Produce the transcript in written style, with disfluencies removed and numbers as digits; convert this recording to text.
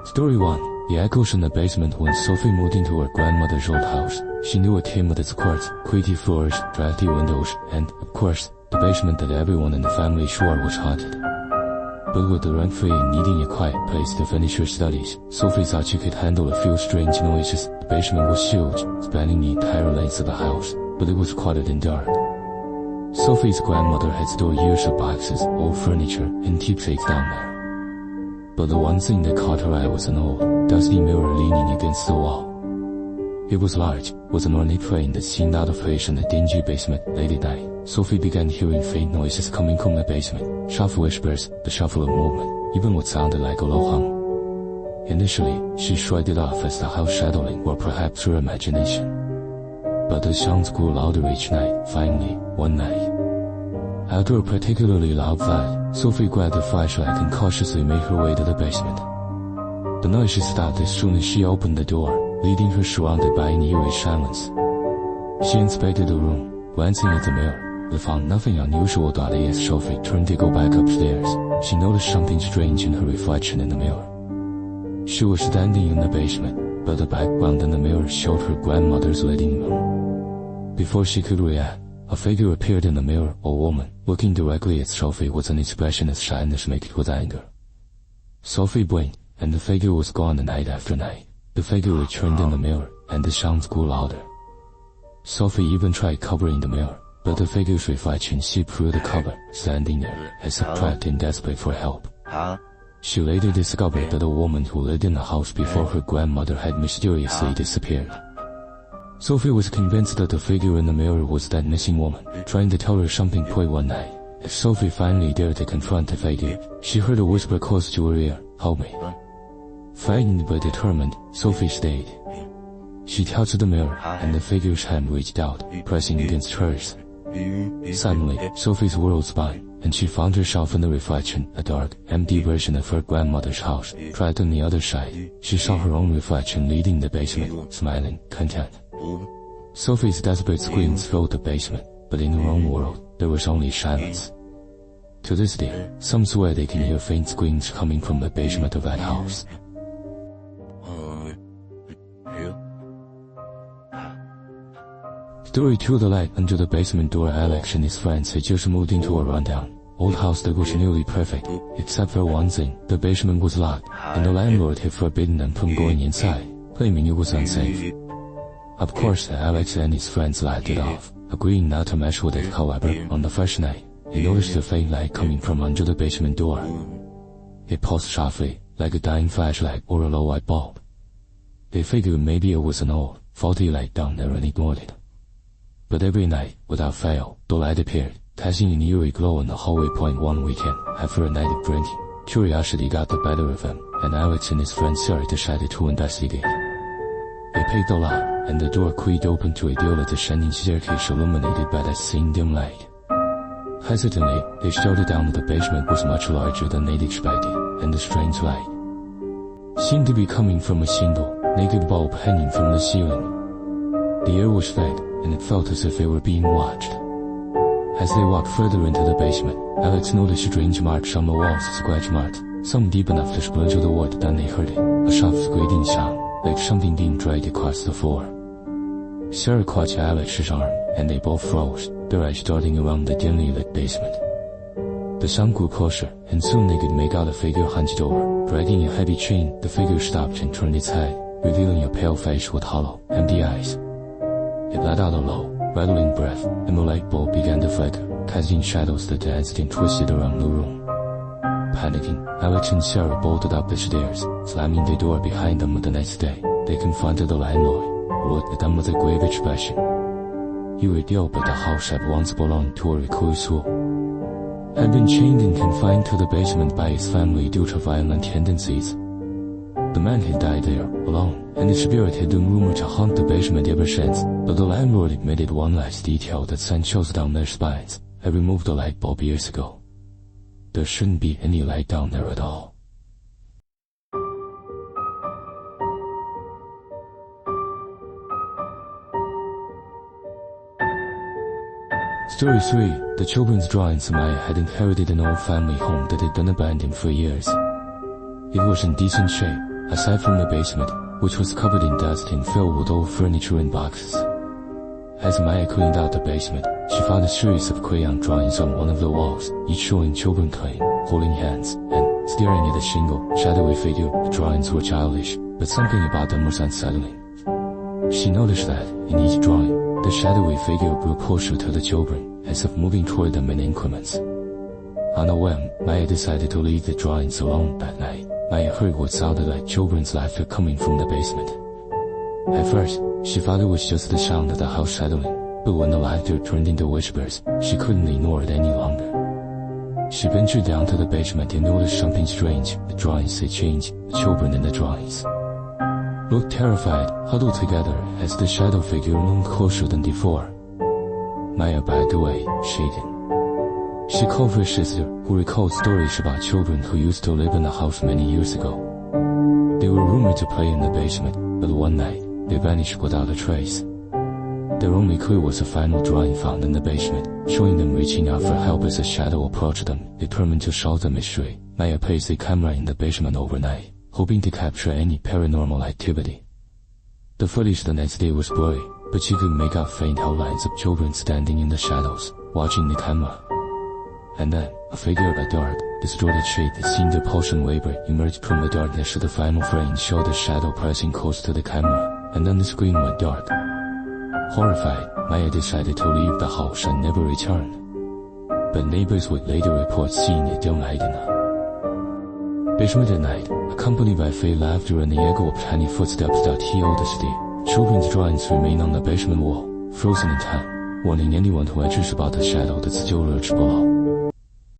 Story 1. The echoes in the basement. When Sophie moved into her grandmother's old house, she knew it came with its quirks, creaky floors, drafty windows, and, of course, the basement that everyone in the family swore was haunted. But with the rent-free and needing a quiet place to finish her studies, Sophie thought she could handle a few strange noises. The basement was huge, spanning the entire length of the house, but it was quiet and dark. Sophie's grandmother had stored years of boxes, old furniture, and keepsakes down there. But the one thing that caught her eye was an old, dusty mirror leaning against the wall. It was large, with an ornate frame that seemed out of place in the dingy basement. Late at night, Sophie began hearing faint noises coming from the basement, soft whispers, the shuffle of movement, even what sounded like a low hum. Initially, she shrugged it off as the house settling, or perhaps her imagination. But the sounds grew louder each night. Finally, one night, after a particularly loud thud, Sophie grabbed her flashlight and cautiously made her way to the basement. The noises stopped as soon as she opened the door, leaving her surrounded by an eerie silence. She inspected the room, glancing at the mirror, but found nothing unusual. As Sophie turned to go back upstairs, she noticed something strange in her reflection in the mirror. She was standing in the basement, but the background in the mirror showed her grandmother's living room. Before she could react, a figure appeared in the mirror, a woman, looking directly at Sophie with an expression as sadness mixed with anger. Sophie blinked, and the figure was gone. The night after night, the figure returned in the mirror, and the sounds grew louder. Sophie even tried covering the mirror, but the figure's reflection seeped through the cover, standing there, as if trapped and desperate for help. She later discovered that a woman who lived in the house before her grandmother had mysteriously disappeared. Sophie was convinced that the figure in the mirror was that missing woman, trying to tell her something. One night, as Sophie finally dared to confront the figure, she heard a whisper close to her ear, "Help me." Frightened but determined, Sophie stayed. She touched the mirror, and the figure's hand reached out, pressing against hers. Suddenly, Sophie's world spun, and she found herself in the reflection, a dark, empty version of her grandmother's house. Trapped on the other side, she saw her own reflection leading the basement, smiling, content. Sophie's desperate screams filled the basement, but in her own world, there was only silence. To this day, some swear they can hear faint screams coming from the basement of that house. Story 2. The light under the basement door. Alex and his friends had just moved into a rundown old house that was nearly perfect, except for one thing: the basement was locked, and the landlord had forbidden them from going inside, claiming it was unsafe. Of course, Alex and his friends laughed it off, agreeing not to mess with it. However, on the first night, they noticed a faint light coming from under the basement door. It pulsed softly, like a dying flashlight or a low light bulb. They figured maybe it was an old, faulty light down there and ignored it. But every night, without fail, the light appeared, casting an eerie glow in the hallway. One weekend, after a night of drinking, curiosity got the better of him, and Alex and his friend Sarah decided to investigate. They picked the lock, and the door creaked open to reveal a descending staircase illuminated by that same dim light. Hesitantly, they started down. The basement was much larger than they'd expected, and the strange light seemed to be coming from a single, naked bulb hanging from the ceiling. The air was thick, and it felt as if they were being watched. As they walked further into the basement, Alex noticed strange marks on the walls, scratch marks, some deep enough to splinter the wood. Then they heard it, a soft grating sound, like something being dragged across the floor. Sarah clutched Alex's arm, and they both froze, their eyes darting around the dimly lit basement. The sound grew closer, and soon they could make out a figure hunched over, dragging a heavy chain. The figure stopped and turned its head, revealing a pale face with hollow, empty eyes. It let out a low, rattling breath, and the light bulb began to flicker, casting shadows that danced and twisted around the room. Panicking, Alex and Sarah bolted up the stairs, slamming the door behind them. The next day, they confronted the landlord, who looked at them with a grave expression. He revealed that the house had once belonged to a recluse who had been chained and confined to the basement by his family due to violent tendencies. The man had died there, alone, and his spirit had been rumored to haunt the basement ever since, but the landlord admitted one last detail that sent chills down their spines: had removed the light bulb years ago. There shouldn't be any light down there at all. Story 3. The children's drawing. Samaya had inherited an old family home that had been abandoned for years. It was in decent shape, Aside from the basement, which was covered in dust and filled with old furniture and boxes. As Maya cleaned out the basement, she found a series of crayon drawings on one of the walls, each showing children playing, holding hands, and staring at a single, shadowy figure. The drawings were childish, but something about them was unsettling. She noticed that, in each drawing, the shadowy figure grew closer to the children, as if moving toward them in increments. On a whim, Maya decided to leave the drawings alone that night. Maya heard what sounded like children's laughter coming from the basement. At first, she thought it was just the sound of the house settling, but when the laughter turned into whispers, she couldn't ignore it any longer. She ventured down to the basement and noticed something strange. The drawings had changed, the children in the drawings looked terrified, huddled together as the shadow figure loomed closer than before. Maya backed away, shaken. She called her sister, who recalled stories about children who used to live in the house many years ago. They were rumored to play in the basement, but one night, they vanished without a trace. Their only clue was a final drawing found in the basement, showing them reaching out for help as a shadow approached them. Determined to solve the mystery, Maya placed a camera in the basement overnight, hoping to capture any paranormal activity. The footage the next day was blurry, but she could make out faint outlines of children standing in the shadows, watching the camera. And then, a figure of a dark, distorted shape that seemed to pulse and waver emerged from the darkness of the final frame, showed a shadow pressing close to the camera, and then the screen went dark. Horrified, Maya decided to leave the house and never return. But neighbors would later report seeing a dim light in the basement at night, accompanied by faint laughter and the echo of tiny footsteps. He noticed the children's drawings remain on the basement wall, frozen in time, warning anyone who enters about the shadow that still lurks below.